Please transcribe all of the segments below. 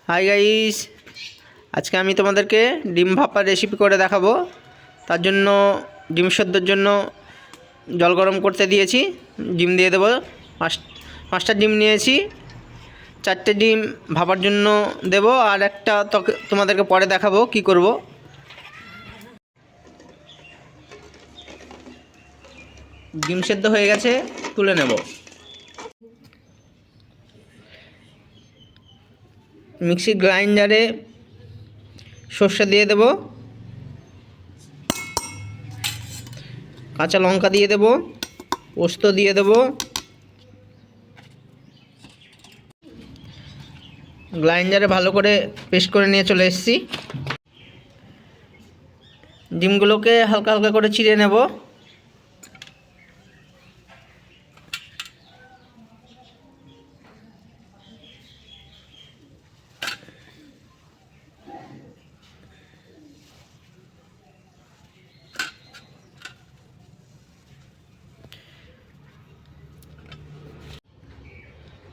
Hi guys, আজকে আমি তোমাদেরকে ডিম ভাপার রেসিপি করে দেখাবো। তার জন্য ডিম সেদ্ধর জন্য জল গরম করতে দিয়েছি। ডিম দিয়ে দেবো। পাঁচটা ডিম নিয়েছি। 4টে ডিম ভাপার জন্য দেব, আর একটা তোমাদেরকে পরে দেখাবো কি করব। ডিম সেদ্ধ হয়ে গেছে, তুলে নেব। মিক্সি গ্রাইন্ডারে সর্ষে দিয়ে দেব, কাঁচা লঙ্কা দিয়ে দেব, পোস্ত দিয়ে দেব। গ্রাইন্ডারে ভালো করে পেস্ট করে নিয়ে চলে এসেছি। ডিমগুলোকে হালকা হালকা করে চিড়ে নেব।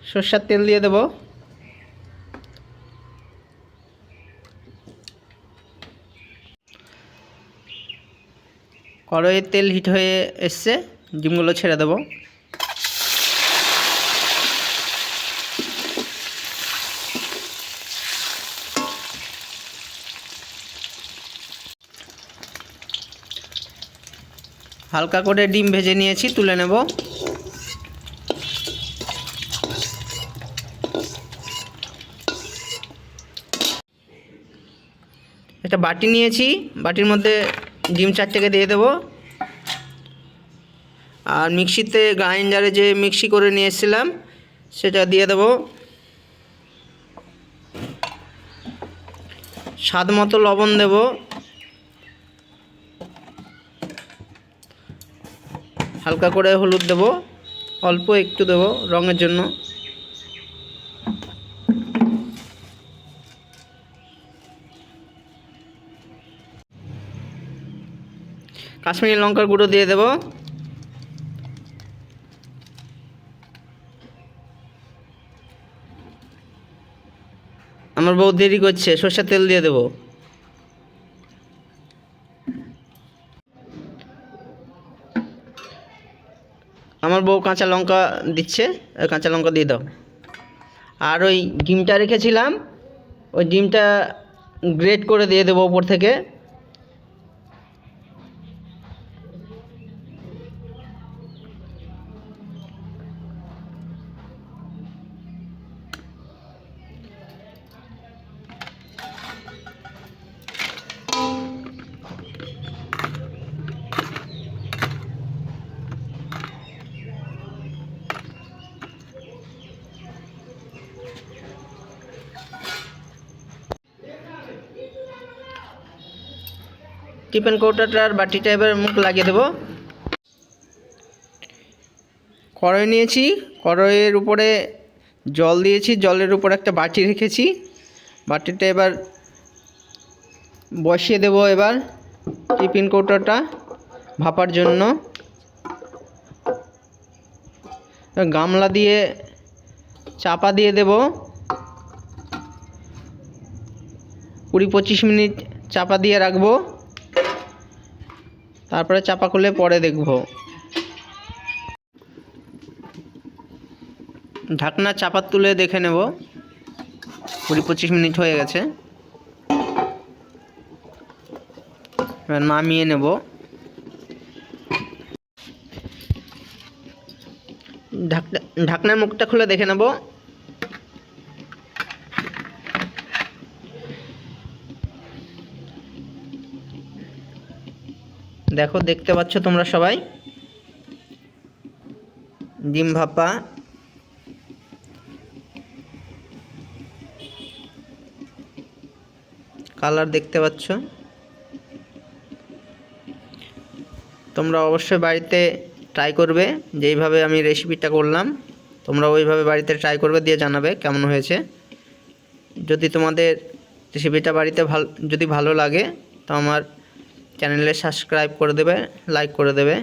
সরষের তেল দিয়ে দেব। কড়াইয়ের তেল হিট হয়ে এসছে, ডিমগুলো ছেড়ে দেব। হালকা করে ডিম ভেজে নিয়েছি, তুলে নেব। একটা বাটি নিয়েছি, বাটির মধ্যে ডিম 4টেকে দিয়ে দেব। আর মিক্সিতে গ্রাইন্ডারে যে মিক্সি করে নিয়ে এসেছিলাম সেটা দিয়ে দেব। স্বাদ মতো লবণ দেব। হালকা করে হলুদ দেব, অল্প একটু দেব রঙের জন্য। কাশ্মীরি লঙ্কার গুঁড়ো দিয়ে দেব। আমার বউ দেরি করছে, সরষের তেল দিয়ে দেব। আমার বউ কাঁচা লঙ্কা দিচ্ছে, কাঁচা লঙ্কা দিয়ে দাও। আর ওই ডিমটা রেখেছিলাম, ওই ডিমটা গ্রেট করে দিয়ে দেবো ওপর থেকে। টিফিন কৌটাটার বাটিটা এবার মুখ লাগিয়ে দেব। কড়াই নিয়েছি, কড়াইয়ের উপরে জল দিয়েছি, জলের উপর একটা বাটি রেখেছি। বাটিটা এবার বসিয়ে দেব। এবার টিফিন কৌটাটা ভাপার জন্য গামলা দিয়ে চাপা দিয়ে দেব। 20-25 মিনিট চাপা দিয়ে রাখবো, তারপরে চাপা খুলে পরে দেখব। ঢাকনা চাপা তুলে দেখে নেব। 20-25 মিনিট হয়ে গেছে। এবার নামিয়ে নেব। ঢাকনার মুখটা খুলে দেখে নেব। দেখো, দেখতে পাচ্ছ তোমরা সবাই ডিম ভাপা। কালার দেখতে পাচ্ছ। তোমরা অবশ্যই বাড়িতে ট্রাই করবে, যেইভাবে আমি রেসিপিটা করলাম তোমরা ওইভাবে বাড়িতে ট্রাই করবে, দিয়ে জানাবে কেমন হয়েছে। যদি তোমাদের রেসিপিটা বাড়িতে যদি ভালো লাগে তো আমার চ্যানেলে সাবস্ক্রাইব করে দেবে, লাইক করে দেবে।